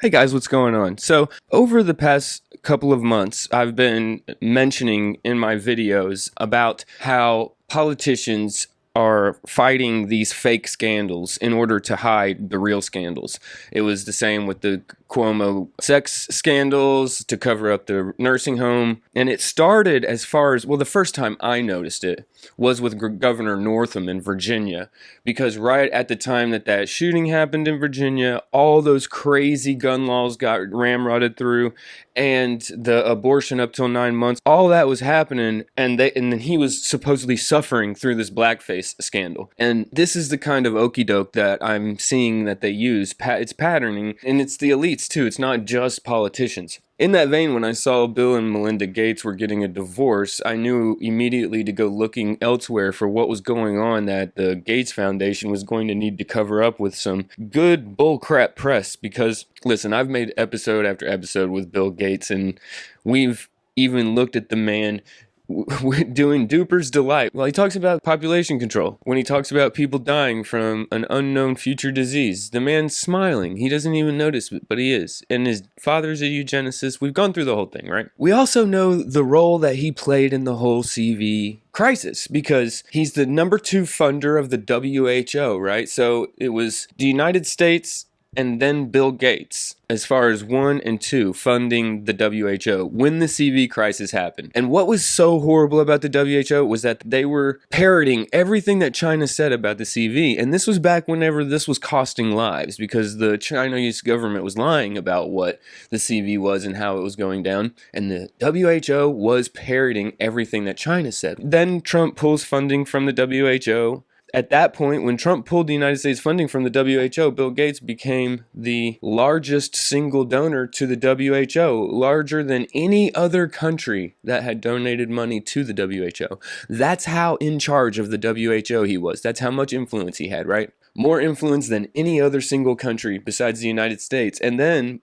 Hey guys, what's going on? So, over the past couple of months, I've been mentioning in my videos about how politicians are fighting these fake scandals in order to hide the real scandals. It was the same with the Cuomo sex scandals to cover up the nursing home. And it started as far as, well, the first time I noticed it was with Governor Northam in Virginia, because right at the time that that shooting happened in Virginia, all those crazy gun laws got ramrodded through, and the abortion up till 9 months, all that was happening, and then he was supposedly suffering through this blackface scandal. And this is the kind of okey doke that I'm seeing that they use. It's patterning, and it's the elites too. It's not just politicians. In that vein, when I saw Bill and Melinda Gates were getting a divorce, I knew immediately to go looking elsewhere for what was going on, that the Gates Foundation was going to need to cover up with some good bullcrap press. Because, listen, I've made episode after episode with Bill Gates, and we've even looked at the man doing Duper's Delight. Well, he talks about population control. When he talks about people dying from an unknown future disease, the man's smiling. He doesn't even notice it, but he is. And his father's a eugenicist. We've gone through the whole thing, right? We also know the role that he played in the whole CV crisis, because he's the #2 funder of the WHO, right? So it was the United States and then Bill Gates, as far as 1 and 2, funding the WHO when the CV crisis happened. And what was so horrible about the WHO was that they were parroting everything that China said about the CV. And this was back whenever this was costing lives, because the Chinese government was lying about what the CV was and how it was going down. And the WHO was parroting everything that China said. Then Trump pulls funding from the WHO. At that point, when Trump pulled the United States funding from the WHO, Bill Gates became the largest single donor to the WHO, larger than any other country that had donated money to the WHO. That's how in charge of the WHO he was. That's how much influence he had, right? More influence than any other single country besides the United States. And then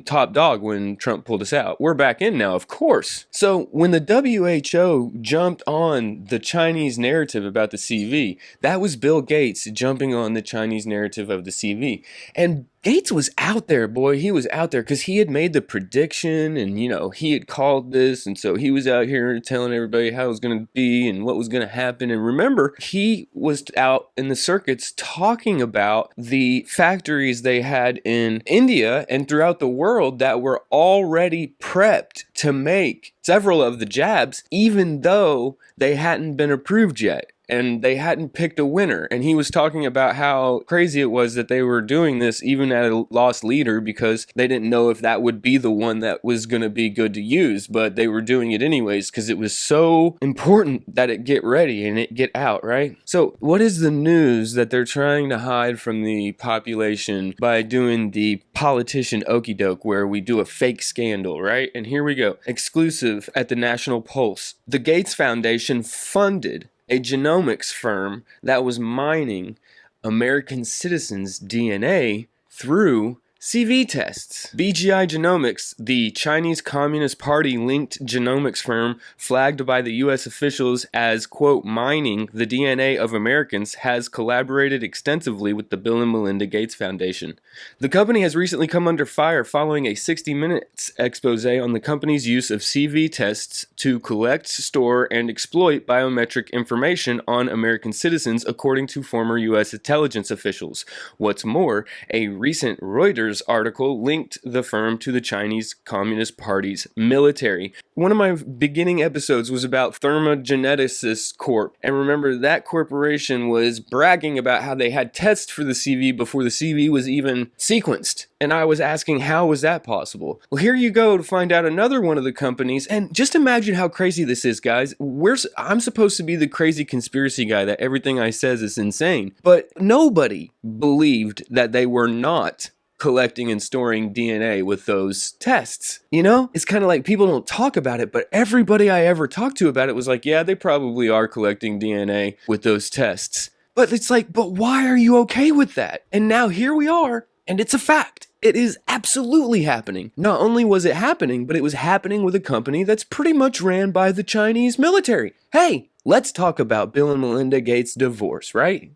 top dog when Trump pulled us out. We're back in now, of course. So when the WHO jumped on the Chinese narrative about the CV, that was Bill Gates jumping on the Chinese narrative of the CV. And Gates was out there, boy. He was out there because he had made the prediction, and, he had called this. And so he was out here telling everybody how it was going to be and what was going to happen. And remember, he was out in the circuits talking about the factories they had in India and throughout the world that were already prepped to make several of the jabs, even though they hadn't been approved yet. And they hadn't picked a winner. And he was talking about how crazy it was that they were doing this even at a lost leader, because they didn't know if that would be the one that was going to be good to use. But they were doing it anyways because it was so important that it get ready and it get out, right? So what is the news that they're trying to hide from the population by doing the politician okey doke where we do a fake scandal, right? And here we go. Exclusive at the National Pulse. The Gates Foundation funded a genomics firm that was mining American citizens' DNA through CV tests. BGI Genomics, the Chinese Communist Party linked genomics firm flagged by the U.S. officials as, quote, mining the DNA of Americans, has collaborated extensively with the Bill and Melinda Gates Foundation. The company has recently come under fire following a 60 Minutes expose on the company's use of CV tests to collect, store, and exploit biometric information on American citizens, according to former U.S. intelligence officials. What's more, a recent Reuters article linked the firm to the Chinese Communist Party's military. One of my beginning episodes was about Thermogenesis Corp. And remember, that corporation was bragging about how they had tests for the CV before the CV was even sequenced. And I was asking, how was that possible? Well, here you go to find out another one of the companies. And just imagine how crazy this is, guys. I'm supposed to be the crazy conspiracy guy that everything I says is insane. But nobody believed that they were not collecting and storing DNA with those tests. It's kind of like people don't talk about it, but everybody I ever talked to about it was like, yeah, they probably are collecting DNA with those tests. But it's like, but why are you okay with that? And now here we are, and it's a fact. It is absolutely happening. Not only was it happening, but it was happening with a company that's pretty much ran by the Chinese military. Hey, let's talk about Bill and Melinda Gates' divorce, right?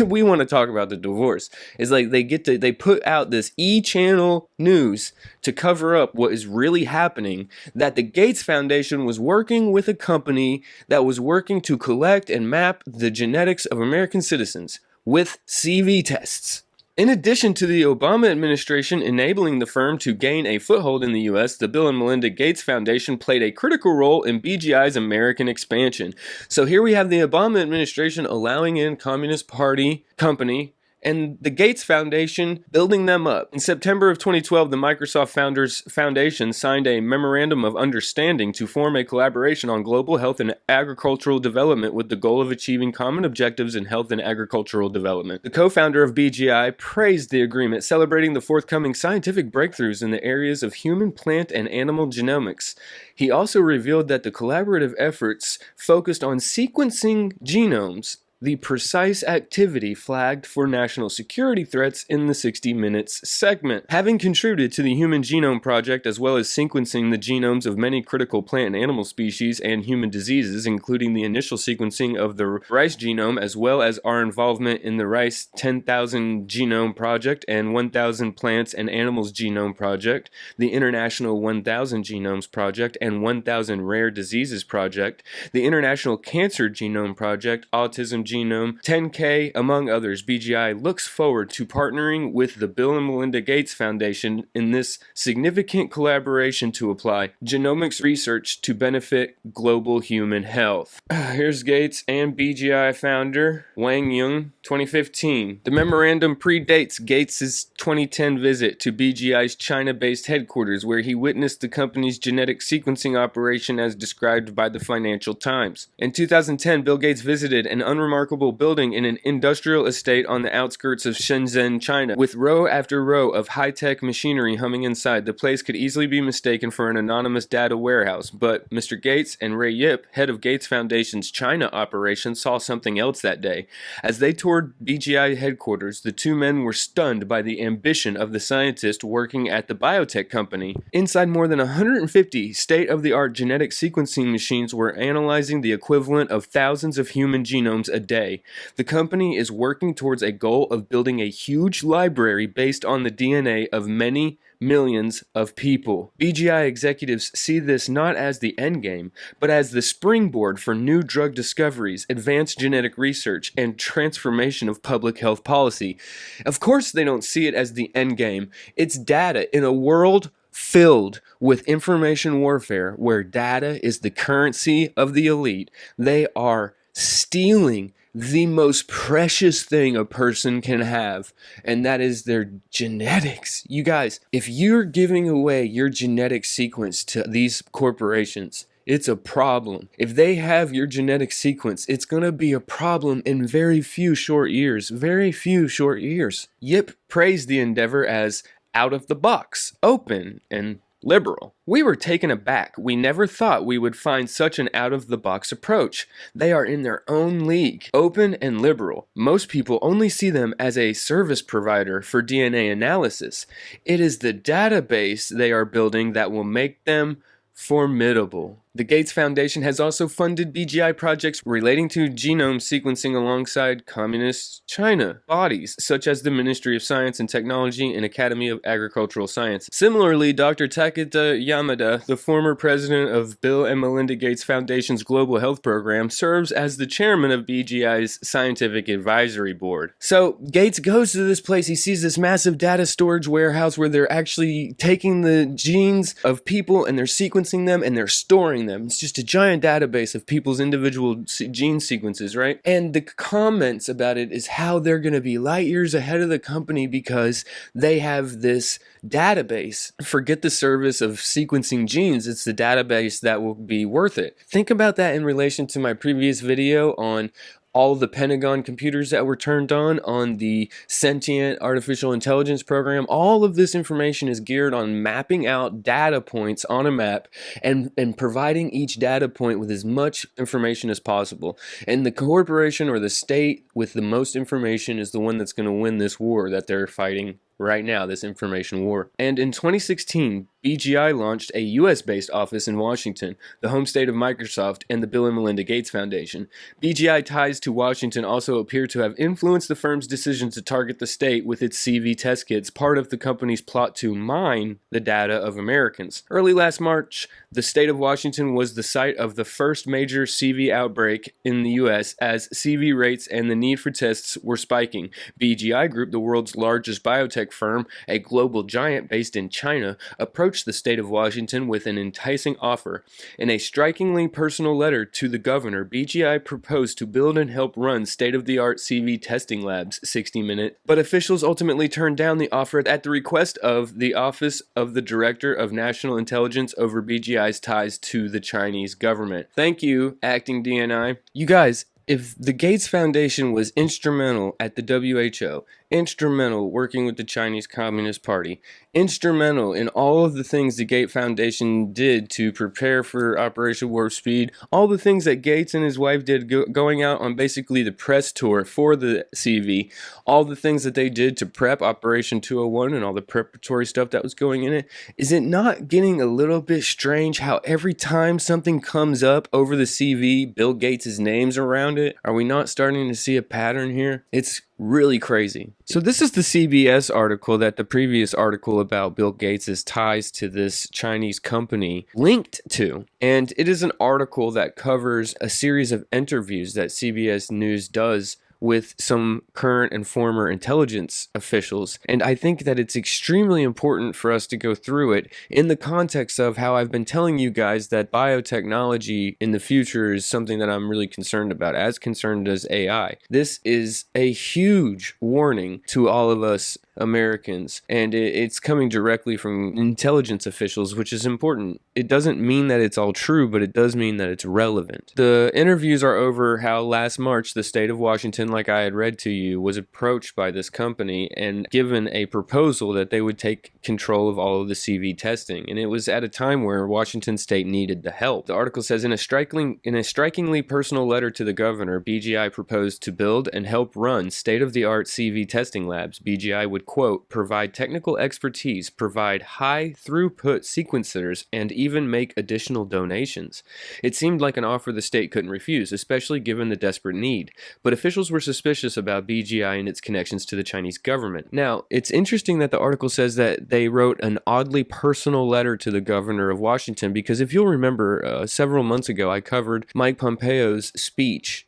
We want to talk about the divorce. It's like they put out this e-channel news to cover up what is really happening, that the Gates Foundation was working with a company that was working to collect and map the genetics of American citizens with CV tests. In addition to the Obama administration enabling the firm to gain a foothold in the U.S., the Bill and Melinda Gates Foundation played a critical role in BGI's American expansion. So here we have the Obama administration allowing in Communist Party company and the Gates Foundation building them up. In September of 2012, the Microsoft Founders Foundation signed a memorandum of understanding to form a collaboration on global health and agricultural development with the goal of achieving common objectives in health and agricultural development. The co-founder of BGI praised the agreement, celebrating the forthcoming scientific breakthroughs in the areas of human, plant, and animal genomics. He also revealed that the collaborative efforts focused on sequencing genomes, the precise activity flagged for national security threats in the 60 Minutes segment. Having contributed to the Human Genome Project as well as sequencing the genomes of many critical plant and animal species and human diseases, including the initial sequencing of the rice genome, as well as our involvement in the Rice 10,000 Genome Project and 1,000 Plants and Animals Genome Project, the International 1,000 Genomes Project and 1,000 Rare Diseases Project, the International Cancer Genome Project, Autism Genome, 10K, among others, BGI looks forward to partnering with the Bill and Melinda Gates Foundation in this significant collaboration to apply genomics research to benefit global human health. Here's Gates and BGI founder Wang Yung, 2015. The memorandum predates Gates' 2010 visit to BGI's China-based headquarters, where he witnessed the company's genetic sequencing operation as described by the Financial Times. In 2010, Bill Gates visited an unremarkable building in an industrial estate on the outskirts of Shenzhen, China, with row after row of high-tech machinery humming inside. The place could easily be mistaken for an anonymous data warehouse, but Mr. Gates and Ray Yip, head of Gates Foundation's China operation, saw something else that day. As they toured BGI headquarters, the two men were stunned by the ambition of the scientist working at the biotech company. Inside, more than 150 state-of-the-art genetic sequencing machines were analyzing the equivalent of thousands of human genomes a day. The company is working towards a goal of building a huge library based on the DNA of many millions of people. BGI executives see this not as the endgame, but as the springboard for new drug discoveries, advanced genetic research, and transformation of public health policy. Of course, they don't see it as the endgame. It's data in a world filled with information warfare, where data is the currency of the elite. They are stealing the most precious thing a person can have, and that is their genetics. You guys, if you're giving away your genetic sequence to these corporations, it's a problem. If they have your genetic sequence, it's going to be a problem in very few short years. Very few short years. Yip praised the endeavor as out of the box, open, and liberal. We were taken aback. We never thought we would find such an out-of-the-box approach. They are in their own league, open and liberal. Most people only see them as a service provider for DNA analysis. It is the database they are building that will make them formidable. The Gates Foundation has also funded BGI projects relating to genome sequencing alongside Communist China bodies, such as the Ministry of Science and Technology and Academy of Agricultural Science. Similarly, Dr. Takeda Yamada, the former president of Bill and Melinda Gates Foundation's Global Health Program, serves as the chairman of BGI's Scientific Advisory Board. So, Gates goes to this place, he sees this massive data storage warehouse where they're actually taking the genes of people and they're sequencing them and they're storing them. It's just a giant database of people's individual gene sequences, right? And the comments about it is how they're going to be light years ahead of the company because they have this database. Forget the service of sequencing genes, it's the database that will be worth it. Think about that in relation to my previous video on all the Pentagon computers that were turned on the sentient artificial intelligence program. All of this information is geared on mapping out data points on a map and providing each data point with as much information as possible. And the corporation or the state with the most information is the one that's going to win this war that they're fighting right now, this information war. And in 2016, BGI launched a US-based office in Washington, the home state of Microsoft and the Bill and Melinda Gates Foundation. BGI ties to Washington also appear to have influenced the firm's decision to target the state with its CV test kits, part of the company's plot to mine the data of Americans. Early last March, the state of Washington was the site of the first major CV outbreak in the US as CV rates and the need for tests were spiking. BGI Group, the world's largest biotech firm, a global giant based in China, approached the state of Washington with an enticing offer. In a strikingly personal letter to the governor, BGI proposed to build and help run state-of-the-art CV testing labs, 60 Minutes, but officials ultimately turned down the offer at the request of the Office of the Director of National Intelligence over BGI's ties to the Chinese government. Thank you, acting DNI. You guys, if the Gates Foundation was instrumental at the WHO, instrumental working with the Chinese Communist Party, instrumental in all of the things the Gates Foundation did to prepare for Operation Warp Speed, all the things that Gates and his wife did going out on basically the press tour for the CV, all the things that they did to prep Operation 201 and all the preparatory stuff that was going in it, is it not getting a little bit strange how every time something comes up over the CV, Bill Gates' name's around it? Are we not starting to see a pattern here? It's really crazy. So this is the CBS article that the previous article about Bill Gates' ties to this Chinese company linked to. And it is an article that covers a series of interviews that CBS News does with some current and former intelligence officials. And I think that it's extremely important for us to go through it in the context of how I've been telling you guys that biotechnology in the future is something that I'm really concerned about, as concerned as AI. This is a huge warning to all of us Americans, and it's coming directly from intelligence officials, which is important. It doesn't mean that it's all true, but it does mean that it's relevant. The interviews are over how last March the state of Washington, like I had read to you, was approached by this company and given a proposal that they would take control of all of the CV testing, and it was at a time where Washington state needed the help. The article says, in a strikingly personal letter to the governor, BGI proposed to build and help run state-of-the-art CV testing labs. BGI would, quote, provide technical expertise, provide high-throughput sequencers, and even make additional donations. It seemed like an offer the state couldn't refuse, especially given the desperate need. But officials were suspicious about BGI and its connections to the Chinese government. Now, it's interesting that the article says that they wrote an oddly personal letter to the governor of Washington, because if you'll remember, several months ago, I covered Mike Pompeo's speech,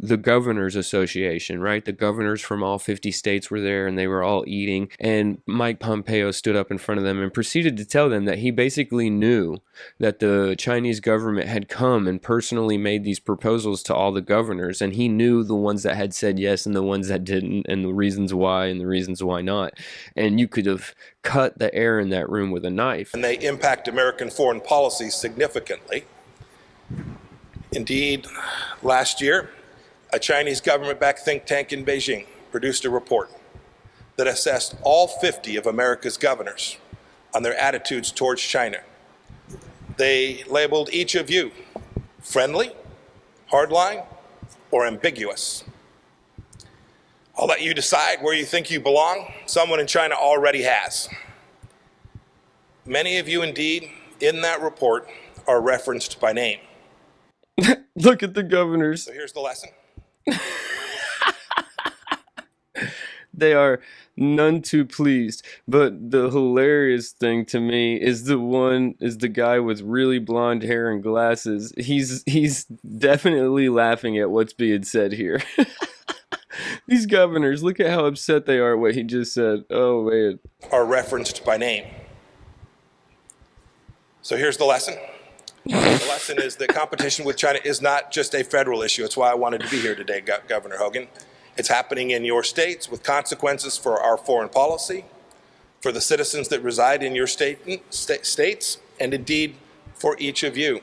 the Governors Association, right? The governors from all 50 states were there and they were all eating, and Mike Pompeo stood up in front of them and proceeded to tell them that he basically knew that the Chinese government had come and personally made these proposals to all the governors, and he knew the ones that had said yes and the ones that didn't, and the reasons why and the reasons why not. And you could have cut the air in that room with a knife. And they impact American foreign policy significantly. Indeed, last year, a Chinese government-backed think tank in Beijing produced a report that assessed all 50 of America's governors on their attitudes towards China. They labeled each of you friendly, hardline, or ambiguous. I'll let you decide where you think you belong. Someone in China already has. Many of you, indeed, in that report are referenced by name. Look at the governors. So here's the lesson. They are none too pleased. But the hilarious thing to me is the guy with really blonde hair and glasses. He's definitely laughing at what's being said here. These governors, look at how upset they are at what he just said. Oh man. Are referenced by name. So here's the lesson. The lesson is that competition with China is not just a federal issue. It's why I wanted to be here today, Governor Hogan. It's happening in your states with consequences for our foreign policy, for the citizens that reside in your states, and indeed for each of you.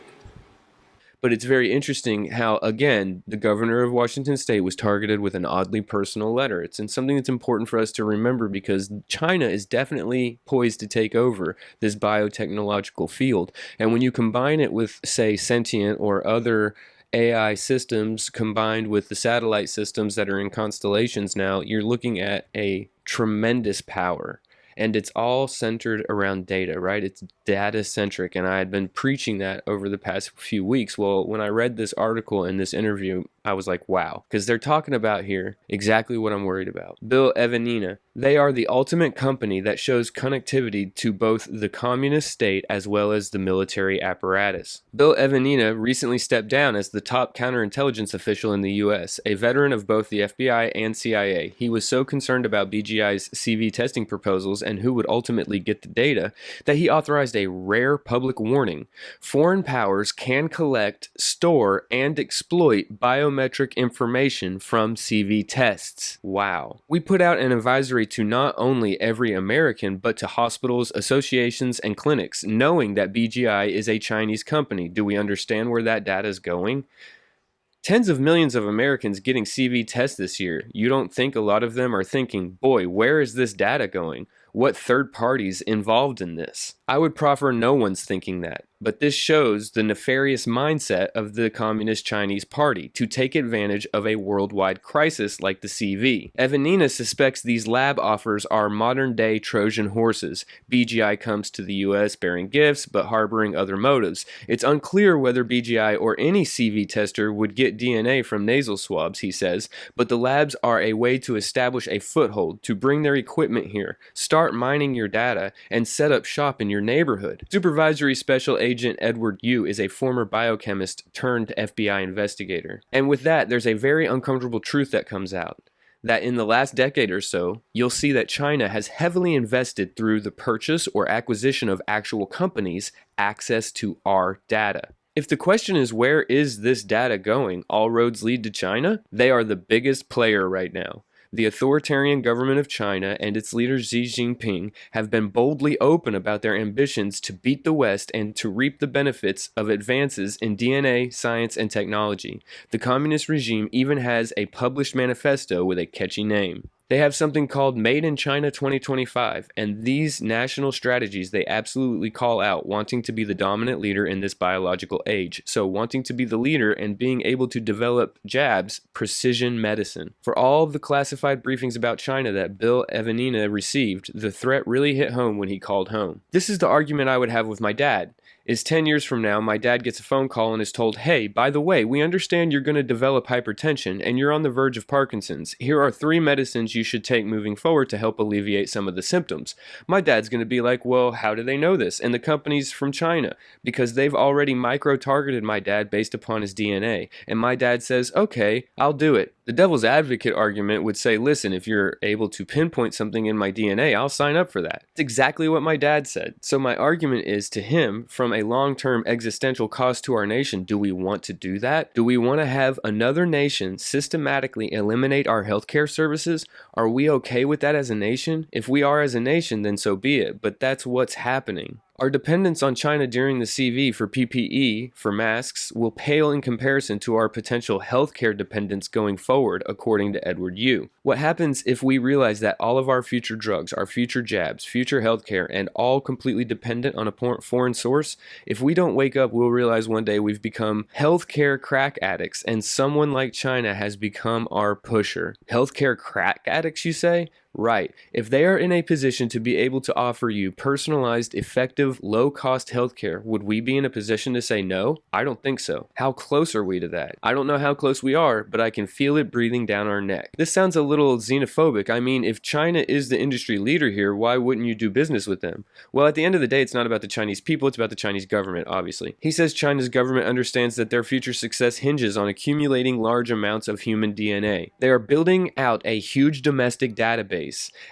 But it's very interesting how, again, the governor of Washington state was targeted with an oddly personal letter. It's something that's important for us to remember, because China is definitely poised to take over this biotechnological field. And when you combine it with, say, sentient or other AI systems combined with the satellite systems that are in constellations now, you're looking at a tremendous power. And it's all centered around data, right? It's data centric. And I had been preaching that over the past few weeks. Well, when I read this article and this interview, I was like, wow, because they're talking about here exactly what I'm worried about. Bill Evanina, they are the ultimate company that shows connectivity to both the communist state as well as the military apparatus. Bill Evanina recently stepped down as the top counterintelligence official in the US, a veteran of both the FBI and CIA. He was so concerned about BGI's CV testing proposals and who would ultimately get the data that he authorized a rare public warning. Foreign powers can collect, store, and exploit biometric information from CV tests. Wow. We put out an advisory to not only every American, but to hospitals, associations, and clinics, knowing that BGI is a Chinese company. Do we understand where that data is going? Tens of millions of Americans getting CV tests this year. You don't think a lot of them are thinking, boy, where is this data going? What third parties involved in this? I would proffer no one's thinking that, but this shows the nefarious mindset of the Communist Chinese Party to take advantage of a worldwide crisis like the CV. Evanina suspects these lab offers are modern-day Trojan horses. BGI comes to the US bearing gifts, but harboring other motives. It's unclear whether BGI or any CV tester would get DNA from nasal swabs, he says, but the labs are a way to establish a foothold, to bring their equipment here, start mining your data, and set up shop in your neighborhood. Supervisory Special Agent Edward Yu is a former biochemist turned FBI investigator. And with that, there's a very uncomfortable truth that comes out. That in the last decade or so, you'll see that China has heavily invested through the purchase or acquisition of actual companies access to our data. If the question is where is this data going, all roads lead to China? They are the biggest player right now. The authoritarian government of China and its leader Xi Jinping have been boldly open about their ambitions to beat the West and to reap the benefits of advances in DNA, science, and technology. The communist regime even has a published manifesto with a catchy name. They have something called Made in China 2025, and these national strategies they absolutely call out wanting to be the dominant leader in this biological age. So wanting to be the leader and being able to develop jabs, precision medicine. For all the classified briefings about China that Bill Evanina received, the threat really hit home when he called home. This is the argument I would have with my dad. Is 10 years from now, my dad gets a phone call and is told, hey, by the way, we understand you're going to develop hypertension and you're on the verge of Parkinson's. Here are 3 medicines you should take moving forward to help alleviate some of the symptoms. My dad's going to be like, well, how do they know this? And the company's from China, because they've already micro-targeted my dad based upon his DNA. And my dad says, okay, I'll do it. The devil's advocate argument would say, listen, if you're able to pinpoint something in my DNA, I'll sign up for that. It's exactly what my dad said. So my argument is to him, from a long-term existential cost to our nation, do we want to do that? Do we want to have another nation systematically eliminate our healthcare services? Are we okay with that as a nation? If we are as a nation, then so be it, but that's what's happening. Our dependence on China during the CV for PPE, for masks, will pale in comparison to our potential healthcare dependence going forward, according to Edward Yu. What happens if we realize that all of our future drugs, our future jabs, future healthcare, and all completely dependent on a foreign source? If we don't wake up, we'll realize one day we've become healthcare crack addicts, and someone like China has become our pusher. Healthcare crack addicts, you say? Right. If they are in a position to be able to offer you personalized, effective, low-cost healthcare, would we be in a position to say no? I don't think so. How close are we to that? I don't know how close we are, but I can feel it breathing down our neck. This sounds a little xenophobic. I mean, if China is the industry leader here, why wouldn't you do business with them? Well, at the end of the day, it's not about the Chinese people, it's about the Chinese government, obviously. He says China's government understands that their future success hinges on accumulating large amounts of human DNA. They are building out a huge domestic database.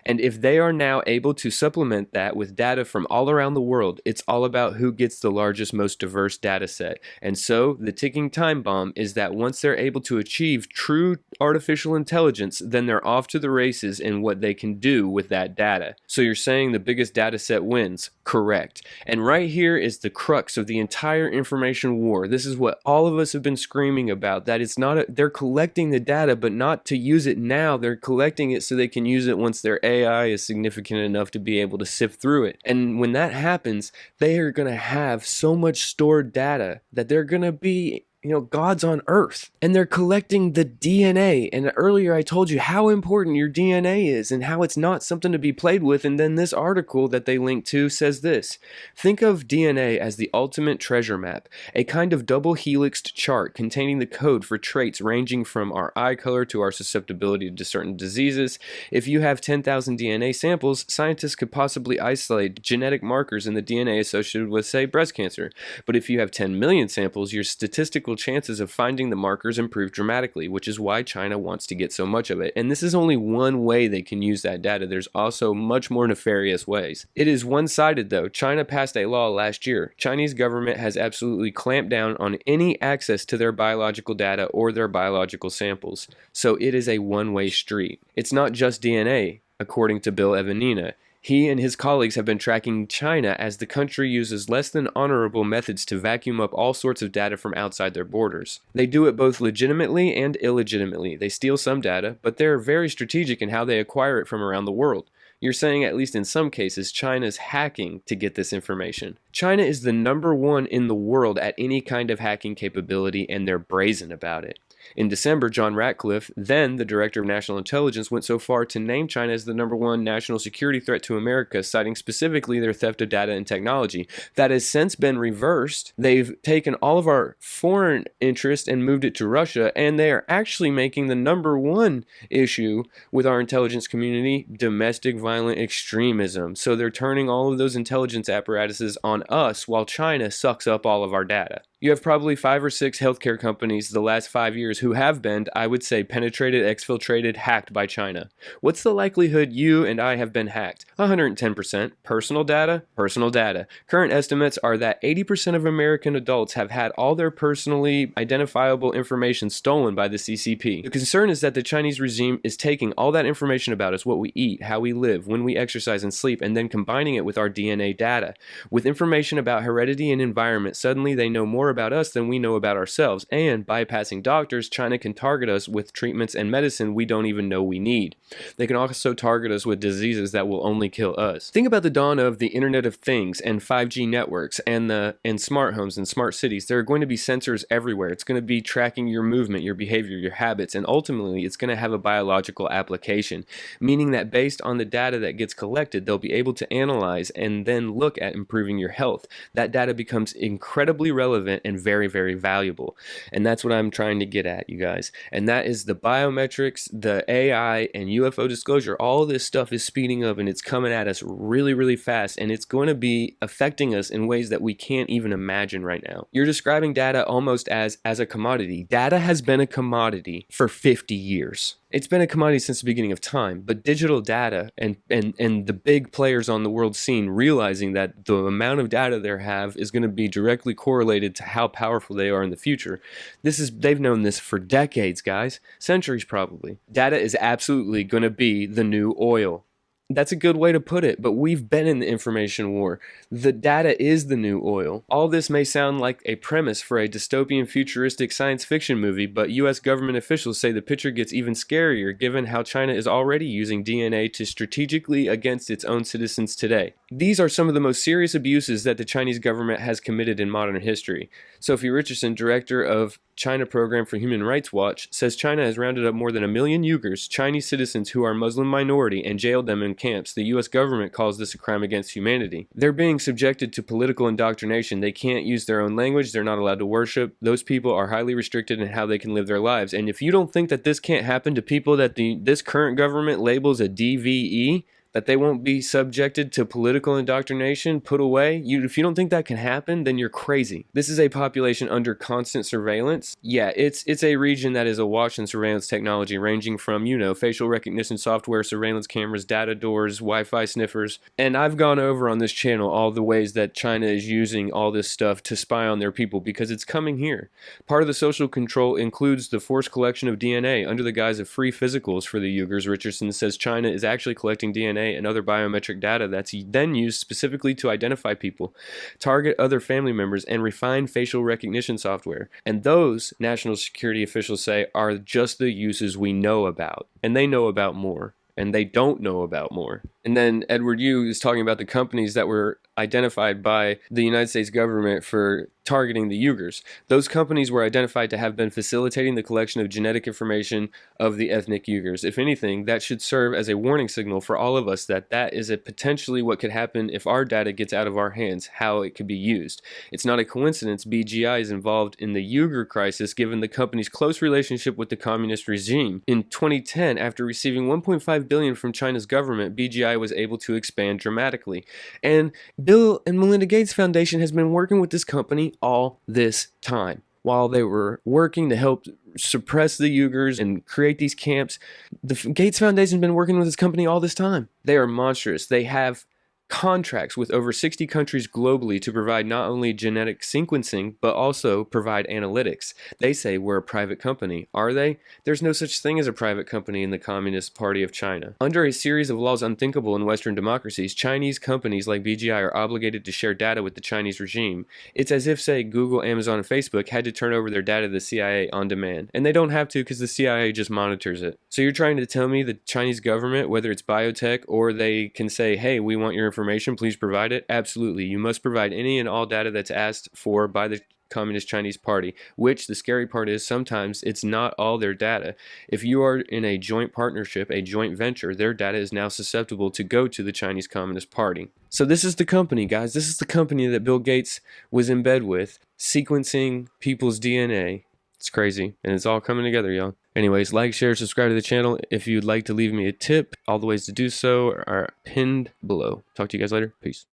And if they are now able to supplement that with data from all around the world, it's all about who gets the largest, most diverse data set. And so the ticking time bomb is that once they're able to achieve true artificial intelligence, then they're off to the races in what they can do with that data. So you're saying the biggest data set wins? Correct. And right here is the crux of the entire information war. This is what all of us have been screaming about, that it's not they're collecting the data, but not to use it now. They're collecting it so they can use it once their AI is significant enough to be able to sift through it. And when that happens, they are going to have so much stored data that they're going to be gods on earth. And they're collecting the DNA. And earlier I told you how important your DNA is and how it's not something to be played with. And then this article that they link to says this: think of DNA as the ultimate treasure map, a kind of double helixed chart containing the code for traits ranging from our eye color to our susceptibility to certain diseases. If you have 10,000 DNA samples, scientists could possibly isolate genetic markers in the DNA associated with, say, breast cancer. But if you have 10 million samples, your statistical chances of finding the markers improve dramatically, which is why China wants to get so much of it. And this is only one way they can use that data. There's also much more nefarious ways. It is one-sided though. China passed a law last year. Chinese government has absolutely clamped down on any access to their biological data or their biological samples. So it is a one-way street. It's not just DNA, according to Bill Evanina. He and his colleagues have been tracking China as the country uses less than honorable methods to vacuum up all sorts of data from outside their borders. They do it both legitimately and illegitimately. They steal some data, but they're very strategic in how they acquire it from around the world. You're saying, at least in some cases, China's hacking to get this information. China is the #1 in the world at any kind of hacking capability, and they're brazen about it. In December, John Ratcliffe, then the Director of National Intelligence, went so far to name China as the #1 national security threat to America, citing specifically their theft of data and technology. That has since been reversed. They've taken all of our foreign interest and moved it to Russia, and they are actually making the #1 issue with our intelligence community domestic violent extremism. So they're turning all of those intelligence apparatuses on us while China sucks up all of our data. You have probably 5 or 6 healthcare companies the last 5 years who have been, I would say, penetrated, exfiltrated, hacked by China. What's the likelihood you and I have been hacked? 110%. Personal data? Personal data. Current estimates are that 80% of American adults have had all their personally identifiable information stolen by the CCP. The concern is that the Chinese regime is taking all that information about us, what we eat, how we live, when we exercise and sleep, and then combining it with our DNA data. With information about heredity and environment, suddenly they know more about us than we know about ourselves, and bypassing doctors, China can target us with treatments and medicine we don't even know we need. They can also target us with diseases that will only kill us. Think about the dawn of the Internet of Things and 5G networks and smart homes and smart cities. There are going to be sensors everywhere. It's going to be tracking your movement, your behavior, your habits, and ultimately it's going to have a biological application, meaning that based on the data that gets collected, they'll be able to analyze and then look at improving your health. That data becomes incredibly relevant and very, very valuable. And that's what I'm trying to get at, you guys. And that is the biometrics, the AI, and UFO disclosure. All of this stuff is speeding up and it's coming at us really, really fast. And it's going to be affecting us in ways that we can't even imagine right now. You're describing data almost as a commodity. Data has been a commodity for 50 years. It's been a commodity since the beginning of time, but digital data and the big players on the world scene realizing that the amount of data they have is going to be directly correlated to how powerful they are in the future. They've known this for decades, guys, centuries probably. Data is absolutely going to be the new oil. That's a good way to put it, but we've been in the information war. The data is the new oil. All this may sound like a premise for a dystopian futuristic science fiction movie, but US government officials say the picture gets even scarier given how China is already using DNA to strategically against its own citizens today. These are some of the most serious abuses that the Chinese government has committed in modern history. Sophie Richardson, director of China Program for Human Rights Watch, says China has rounded up more than 1 million Uyghurs, Chinese citizens who are Muslim minority, and jailed them in camps. The US government calls this a crime against humanity. They're being subjected to political indoctrination. They can't use their own language. They're not allowed to worship. Those people are highly restricted in how they can live their lives. And if you don't think that this can't happen to people that this current government labels a DVE, that they won't be subjected to political indoctrination, put away. If you don't think that can happen, then you're crazy. This is a population under constant surveillance. Yeah, it's a region that is awash in surveillance technology ranging from, facial recognition software, surveillance cameras, data doors, Wi-Fi sniffers. And I've gone over on this channel all the ways that China is using all this stuff to spy on their people because it's coming here. Part of the social control includes the forced collection of DNA under the guise of free physicals for the Uyghurs. Richardson says China is actually collecting DNA and other biometric data that's then used specifically to identify people, target other family members, and refine facial recognition software. And those, national security officials say, are just the uses we know about. And they know about more. And they don't know about more. And then Edward Yu is talking about the companies that were identified by the United States government for targeting the Uyghurs. Those companies were identified to have been facilitating the collection of genetic information of the ethnic Uyghurs. If anything, that should serve as a warning signal for all of us that that is a potentially what could happen if our data gets out of our hands, how it could be used. It's not a coincidence BGI is involved in the Uyghur crisis given the company's close relationship with the communist regime. In 2010, after receiving $1.5 billion from China's government, BGI was able to expand dramatically. And Bill and Melinda Gates Foundation has been working with this company all this time. While they were working to help suppress the Uyghurs and create these camps, the Gates Foundation has been working with this company all this time. They are monstrous. They have contracts with over 60 countries globally to provide not only genetic sequencing, but also provide analytics. They say we're a private company. Are they? There's no such thing as a private company in the Communist Party of China. Under a series of laws unthinkable in Western democracies, Chinese companies like BGI are obligated to share data with the Chinese regime. It's as if, say, Google, Amazon, and Facebook had to turn over their data to the CIA on demand. And they don't have to because the CIA just monitors it. So you're trying to tell me the Chinese government, whether it's biotech or they can say, hey, we want your information, please provide it? Absolutely. You must provide any and all data that's asked for by the Communist Chinese Party, which the scary part is sometimes it's not all their data. If you are in a joint partnership, a joint venture, their data is now susceptible to go to the Chinese Communist Party. So this is the company, guys. This is the company that Bill Gates was in bed with, sequencing people's DNA. It's crazy, and it's all coming together, y'all. Anyways, like, share, subscribe to the channel. If you'd like to leave me a tip, all the ways to do so are pinned below. Talk to you guys later. Peace.